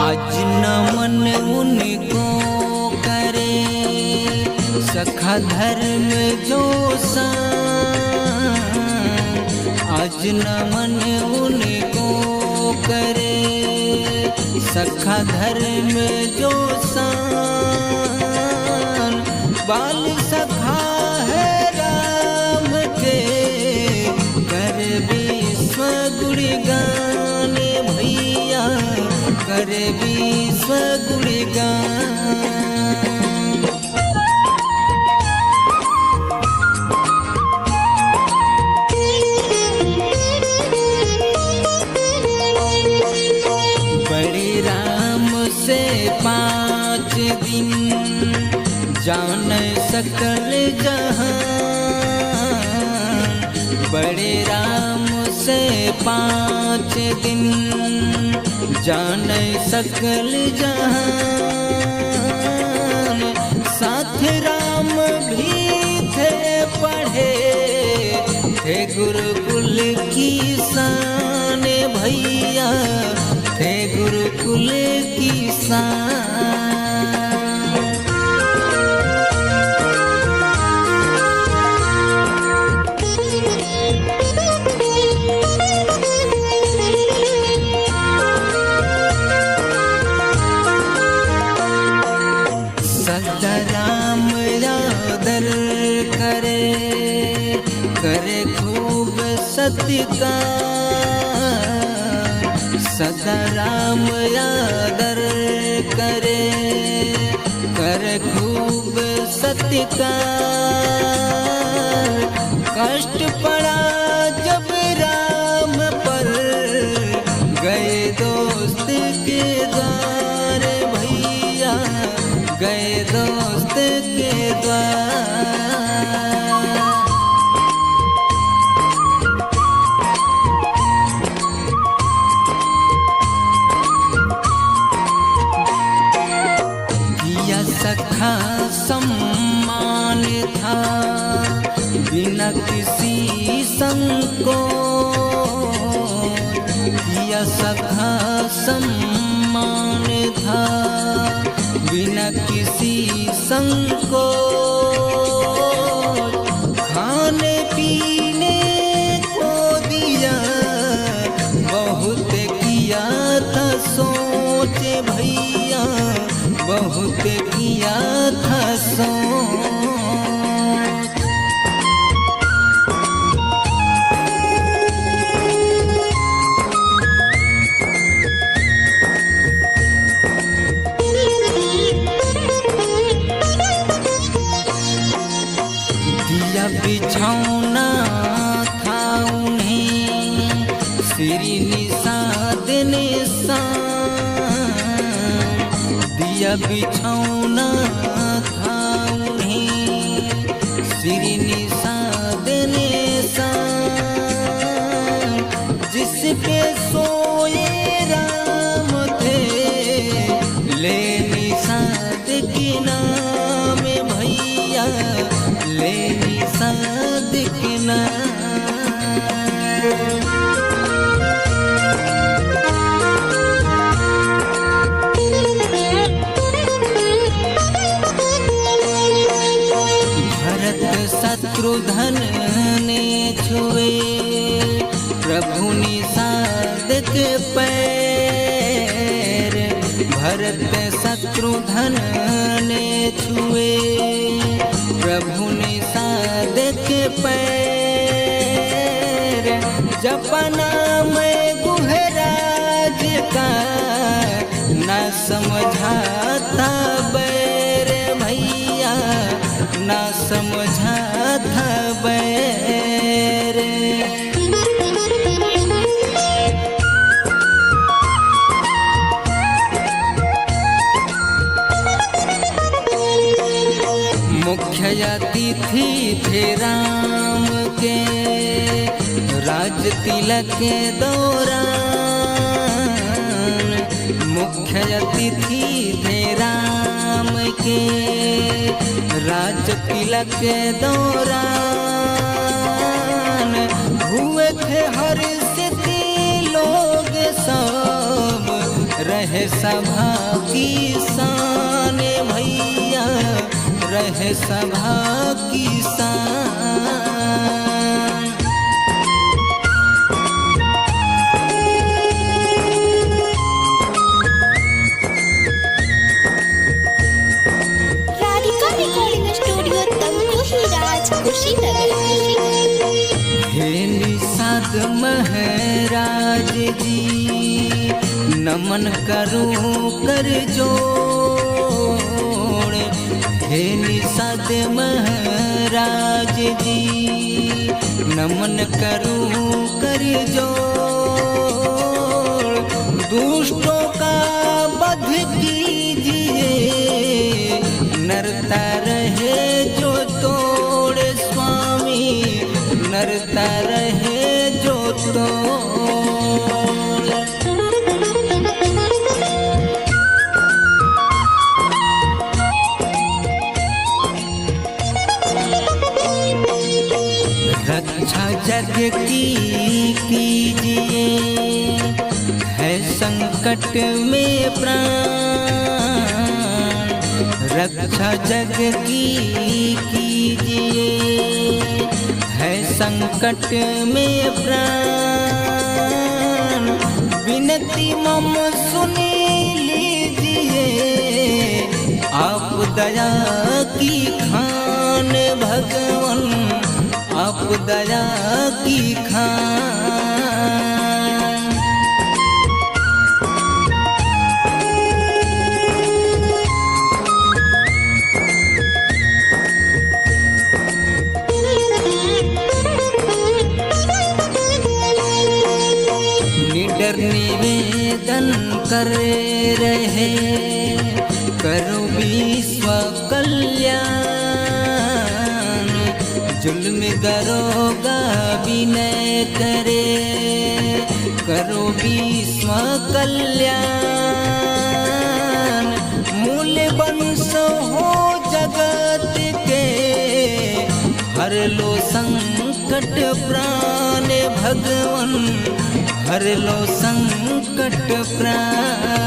आज नमन उनको करे सखा धर्म जो आज नमन उनको करे सखा धर्म जो बाल सखा है राम के कर विश्व गुणगान भैया कर विश्व गुणगान। बड़े राम से 5 दिन जान सकल जहान। बड़े राम से 5 दिन जान सकल जहान। साथ राम भी थे पढ़े थे गुरुकुल की शान भैया थे गुरुकुल की शान। सदा राम आदर करे करे खूब सत्कार। सदा राम आदर करे करे खूब सत्कार। कष्ट पड़ा जब राम पर गए दोस्त के द्वार भैया गए दोस्त के द्वार। किया सखा सम्मान था बिना किसी संकोच। किया सखा सम्मान था बिना किसी संकोच। खाने पीने को दिया बहुत किया था सोच भैया बहुत किया था सोच। दिया बिछौना था उन्हें श्री निषाद निशान। दिया बिछौना था उन्हें श्री निषाद निशान। जिस पे सोए राम थे ले निषाद के नाम भैया ले निषाद के नाम। भरत शत्रुघ्न ने छुए प्रभु निषाद के पैर। भरत शत्रुघ्न ने छुए प्रभु निषाद के पैर। जपना में गुहराज का न समझा था बैर भैया न समझा था बैर। मुख्य अतिथि थे राम के राज तिलक के दौरान। मुख्य अतिथि थे राम के राज तिलक के दौरान। हुए थे हर्षित लोग सब रहे सभा की शान भैया, रहे सभा की शान। राधिका रिकॉर्डिंग स्टूडियो तमकुही राज कुशीनगर। हे निषाद महाराज जी, नमन करूं कर जोड़। हे निषाद महाराज जी, नमन करूं कर जोड़। दुष्टों का वध कीजिए, नरता रहे जो तोड़ स्वामी, नरता रहे जो तोड़। रक्षा जग की कीजिए, है संकट में प्राण। रक्षा जग की कीजिए, है संकट में प्राण। विनती मम सुनी लीजिए, आप दया की खान भगवन, आप दया की खान। निडर निवेदन कर रहे, करो विश्व कल्याण। जुल्म दरोगा विनय करे, करो विश्व कल्याण। मूल वंश हो जगत के, हर लो संकट प्राण भगवन, हर लो संकट प्राण।